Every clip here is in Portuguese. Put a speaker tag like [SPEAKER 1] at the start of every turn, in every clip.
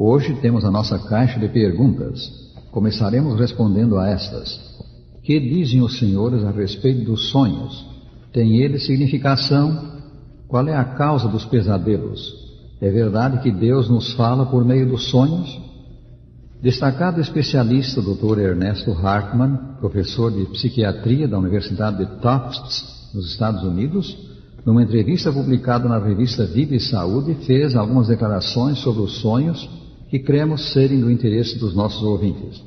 [SPEAKER 1] Hoje temos a nossa caixa de perguntas. Começaremos respondendo a estas. Que dizem os senhores a respeito dos sonhos? Têm eles significação? Qual é a causa dos pesadelos? É verdade que Deus nos fala por meio dos sonhos? Destacado especialista Dr. Ernesto Hartmann, professor de psiquiatria da Universidade de Tufts, nos Estados Unidos, numa entrevista publicada na revista Vida e Saúde, fez algumas declarações sobre os sonhos que cremos serem do interesse dos nossos ouvintes.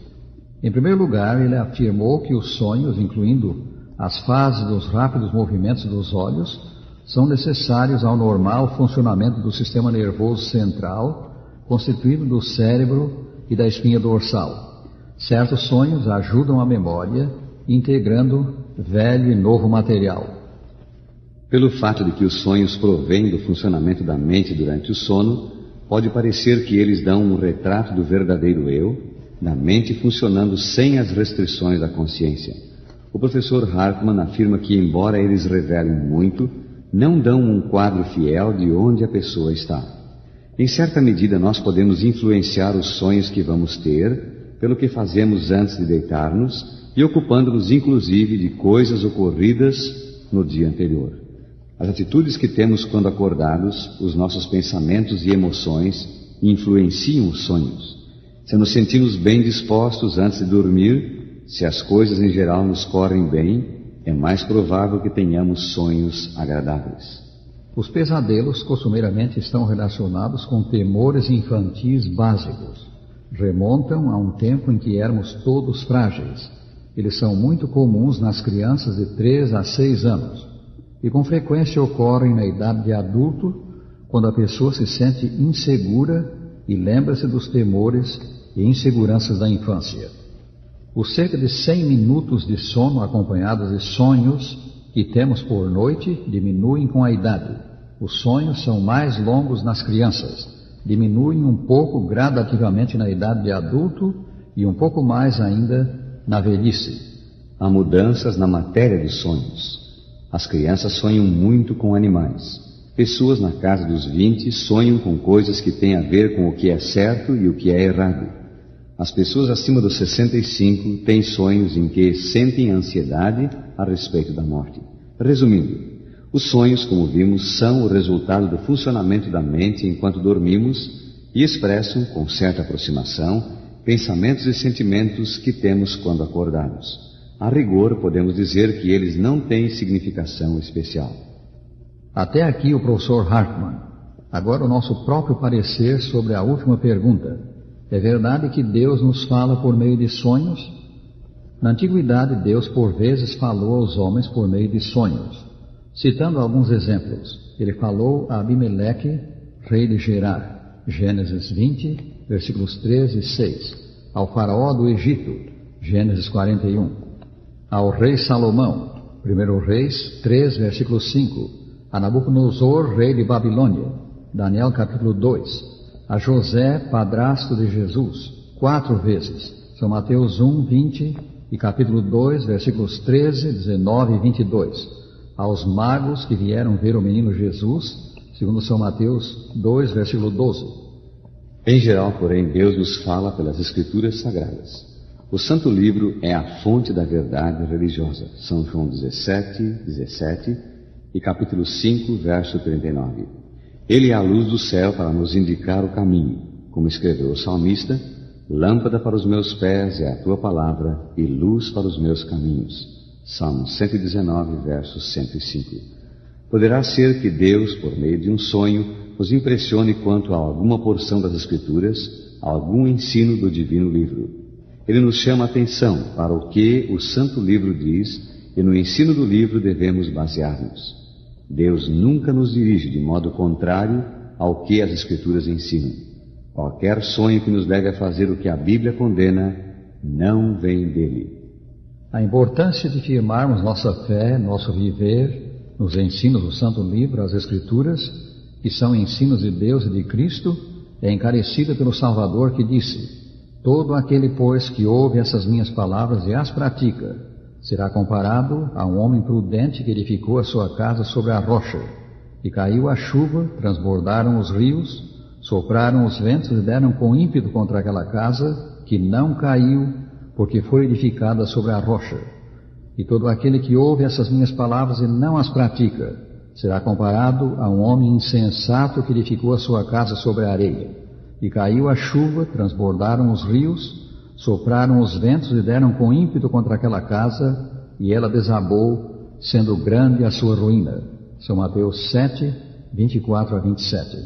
[SPEAKER 1] Em primeiro lugar, ele afirmou que os sonhos, incluindo as fases dos rápidos movimentos dos olhos, são necessários ao normal funcionamento do sistema nervoso central, constituído do cérebro e da espinha dorsal. Certos sonhos ajudam a memória, integrando velho e novo material.
[SPEAKER 2] Pelo fato de que os sonhos provêm do funcionamento da mente durante o sono, pode parecer que eles dão um retrato do verdadeiro eu, da mente funcionando sem as restrições da consciência. O professor Hartmann afirma que, embora eles revelem muito, não dão um quadro fiel de onde a pessoa está. Em certa medida, nós podemos influenciar os sonhos que vamos ter pelo que fazemos antes de deitar-nos e ocupando-nos inclusive de coisas ocorridas no dia anterior. As atitudes que temos quando acordados, os nossos pensamentos e emoções influenciam os sonhos. Se nos sentimos bem dispostos antes de dormir, se as coisas em geral nos correm bem, é mais provável que tenhamos sonhos agradáveis.
[SPEAKER 1] Os pesadelos costumeiramente estão relacionados com temores infantis básicos. Remontam a um tempo em que éramos todos frágeis. Eles são muito comuns nas crianças de 3 a 6 anos e com frequência ocorrem na idade de adulto, quando a pessoa se sente insegura e lembra-se dos temores e inseguranças da infância. Os cerca de 100 minutos de sono acompanhados de sonhos que temos por noite diminuem com a idade. Os sonhos são mais longos nas crianças, diminuem um pouco gradativamente na idade de adulto e um pouco mais ainda na velhice.
[SPEAKER 2] Há mudanças na matéria dos sonhos. As crianças sonham muito com animais. Pessoas na casa dos 20 sonham com coisas que têm a ver com o que é certo e o que é errado. As pessoas acima dos 65 têm sonhos em que sentem ansiedade a respeito da morte. Resumindo, os sonhos, como vimos, são o resultado do funcionamento da mente enquanto dormimos e expressam, com certa aproximação, pensamentos e sentimentos que temos quando acordados. A rigor, podemos dizer que eles não têm significação especial.
[SPEAKER 1] Até aqui o professor Hartmann. Agora o nosso próprio parecer sobre a última pergunta. É verdade que Deus nos fala por meio de sonhos? Na antiguidade, Deus por vezes falou aos homens por meio de sonhos. Citando alguns exemplos, ele falou a Abimeleque, rei de Gerar, Gênesis 20, versículos 13 e 6, ao faraó do Egito, Gênesis 41, ao rei Salomão, 1 Reis 3, versículo 5, a Nabucodonosor, rei de Babilônia, Daniel capítulo 2, a José, padrasto de Jesus, 4 vezes, São Mateus 1, 20 e capítulo 2, versículos 13, 19 e 22, aos magos que vieram ver o menino Jesus, segundo São Mateus 2, versículo 12.
[SPEAKER 2] Em geral, porém, Deus nos fala pelas Escrituras Sagradas. O Santo Livro é a fonte da verdade religiosa. São João 17, 17 e capítulo 5, verso 39. Ele é a luz do céu para nos indicar o caminho. Como escreveu o salmista, lâmpada para os meus pés é a tua palavra e luz para os meus caminhos. Salmo 119, verso 105. Poderá ser que Deus, por meio de um sonho, nos impressione quanto a alguma porção das Escrituras, a algum ensino do Divino Livro. Ele nos chama a atenção para o que o Santo Livro diz e no ensino do livro devemos basear-nos. Deus nunca nos dirige de modo contrário ao que as Escrituras ensinam. Qualquer sonho que nos leve a fazer o que a Bíblia condena não vem dele.
[SPEAKER 1] A importância de firmarmos nossa fé, nosso viver, nos ensinos do Santo Livro, as Escrituras, que são ensinos de Deus e de Cristo, é encarecida pelo Salvador que disse: todo aquele, pois, que ouve essas minhas palavras e as pratica, será comparado a um homem prudente que edificou a sua casa sobre a rocha. E caiu a chuva, transbordaram os rios, Sopraram os ventos e deram com ímpeto contra aquela casa, que não caiu, porque foi edificada sobre a rocha. E todo aquele que ouve essas minhas palavras e não as pratica, será comparado a um homem insensato que edificou a sua casa sobre a areia. E caiu a chuva, transbordaram os rios, sopraram os ventos e deram com ímpeto contra aquela casa, e ela desabou, sendo grande a sua ruína. São Mateus 7, 24 a 27.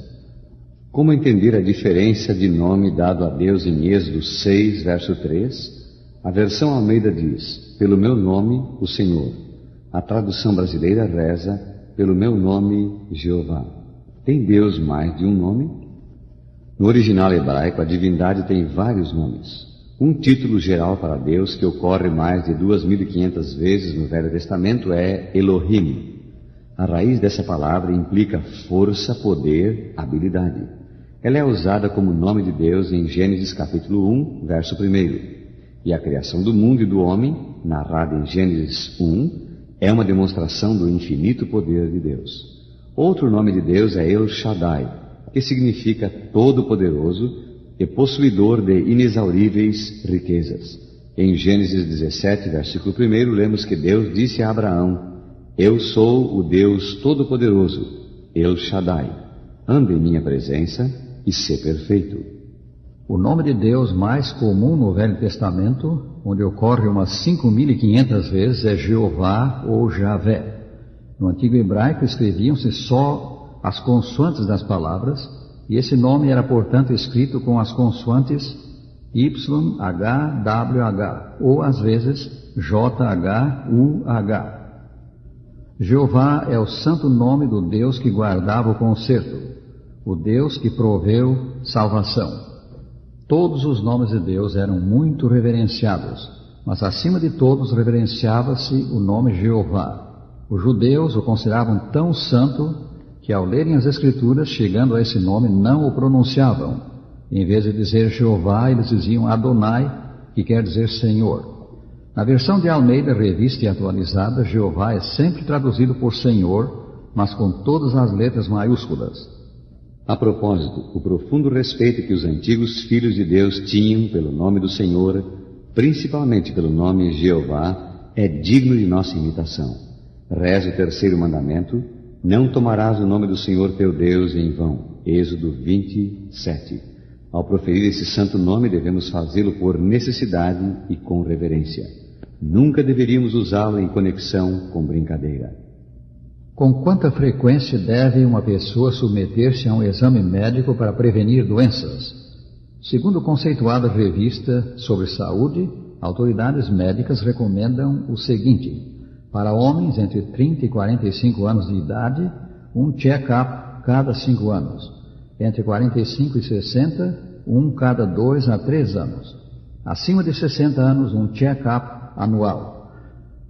[SPEAKER 2] Como entender a diferença de nome dado a Deus em Êxodo 6, verso 3? A versão Almeida diz, pelo meu nome, o Senhor. A tradução brasileira reza, pelo meu nome, Jeová. Tem Deus mais de um nome? No original hebraico, a divindade tem vários nomes. Um título geral para Deus que ocorre mais de 2.500 vezes no Velho Testamento é Elohim. A raiz dessa palavra implica força, poder, habilidade. Ela é usada como nome de Deus em Gênesis capítulo 1, verso 1. E a criação do mundo e do homem, narrada em Gênesis 1, é uma demonstração do infinito poder de Deus. Outro nome de Deus é El Shaddai, que significa Todo-Poderoso e possuidor de inexauríveis riquezas. Em Gênesis 17, versículo 1, lemos que Deus disse a Abraão, eu sou o Deus Todo-Poderoso, El Shaddai. Anda em minha presença e ser perfeito.
[SPEAKER 1] O nome de Deus mais comum no Velho Testamento, onde ocorre umas 5.500 vezes, é Jeová ou Javé. No antigo hebraico escreviam-se só as consoantes das palavras, e esse nome era, portanto, escrito com as consoantes Y, H, W, H, ou às vezes J, H, U, H. Jeová é o santo nome do Deus que guardava o concerto, o Deus que proveu salvação. Todos os nomes de Deus eram muito reverenciados, mas acima de todos reverenciava-se o nome Jeová. Os judeus o consideravam tão santo que ao lerem as Escrituras, chegando a esse nome, não o pronunciavam. Em vez de dizer Jeová, eles diziam Adonai, que quer dizer Senhor. Na versão de Almeida, revista e atualizada, Jeová é sempre traduzido por Senhor, mas com todas as letras maiúsculas.
[SPEAKER 2] A propósito, o profundo respeito que os antigos filhos de Deus tinham pelo nome do Senhor, principalmente pelo nome Jeová, é digno de nossa imitação. Reza o terceiro mandamento, não tomarás o nome do Senhor teu Deus em vão. Êxodo 27. Ao proferir esse santo nome, devemos fazê-lo por necessidade e com reverência. Nunca deveríamos usá-lo em conexão com brincadeira.
[SPEAKER 1] Com quanta frequência deve uma pessoa submeter-se a um exame médico para prevenir doenças? Segundo conceituada revista sobre saúde, autoridades médicas recomendam o seguinte: para homens entre 30 e 45 anos de idade, um check-up cada 5 anos. Entre 45 e 60, um cada 2 a 3 anos. Acima de 60 anos, um check-up anual.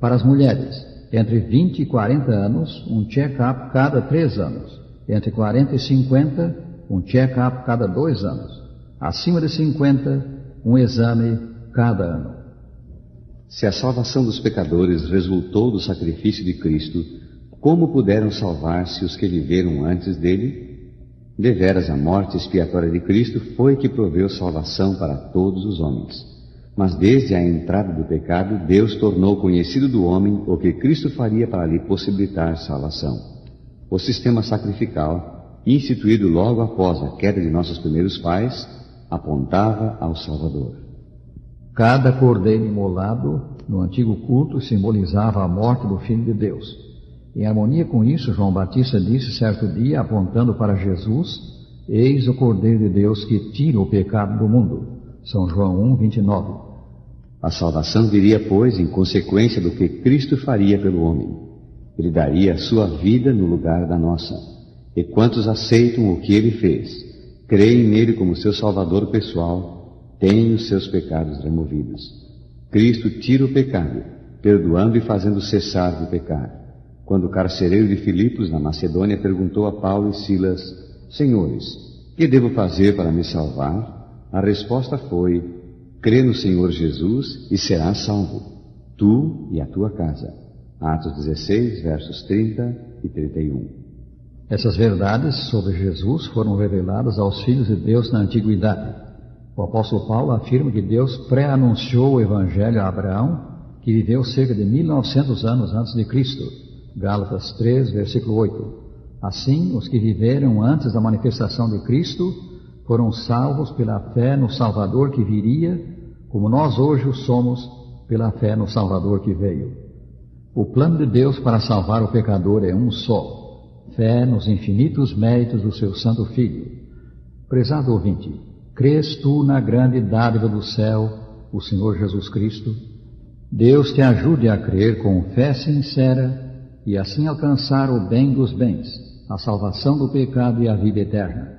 [SPEAKER 1] Para as mulheres, entre 20 e 40 anos, um check-up cada 3 anos. Entre 40 e 50, um check-up cada 2 anos. Acima de 50, um exame cada ano.
[SPEAKER 2] Se a salvação dos pecadores resultou do sacrifício de Cristo, como puderam salvar-se os que viveram antes dele? Deveras, a morte expiatória de Cristo foi que proveu salvação para todos os homens. Mas desde a entrada do pecado, Deus tornou conhecido do homem o que Cristo faria para lhe possibilitar salvação. O sistema sacrificial, instituído logo após a queda de nossos primeiros pais, apontava ao Salvador.
[SPEAKER 1] Cada cordeiro imolado no antigo culto simbolizava a morte do Filho de Deus. Em harmonia com isso, João Batista disse certo dia, apontando para Jesus, eis o Cordeiro de Deus que tira o pecado do mundo. São João 1, 29.
[SPEAKER 2] A salvação viria, pois, em consequência do que Cristo faria pelo homem. Ele daria a sua vida no lugar da nossa. E quantos aceitam o que ele fez, creem nele como seu Salvador pessoal, têm os seus pecados removidos. Cristo tira o pecado, perdoando e fazendo cessar de pecar. Quando o carcereiro de Filipos, na Macedônia, perguntou a Paulo e Silas, Senhores, que devo fazer para me salvar? A resposta foi, crê no Senhor Jesus e serás salvo, tu e a tua casa. Atos 16, versos 30 e 31.
[SPEAKER 1] Essas verdades sobre Jesus foram reveladas aos filhos de Deus na antiguidade. O apóstolo Paulo afirma que Deus pré-anunciou o Evangelho a Abraão, que viveu cerca de 1900 anos antes de Cristo. Gálatas 3, versículo 8. Assim, os que viveram antes da manifestação de Cristo foram salvos pela fé no Salvador que viria, como nós hoje o somos pela fé no Salvador que veio. O plano de Deus para salvar o pecador é um só: fé nos infinitos méritos do seu Santo Filho. Prezado ouvinte, crês tu na grande dádiva do céu, o Senhor Jesus Cristo? Deus te ajude a crer com fé sincera e assim alcançar o bem dos bens, a salvação do pecado e a vida eterna.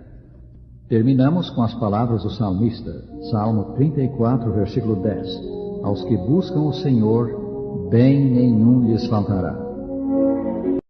[SPEAKER 1] Terminamos com as palavras do salmista, Salmo 34, versículo 10. Aos que buscam o Senhor, bem nenhum lhes faltará.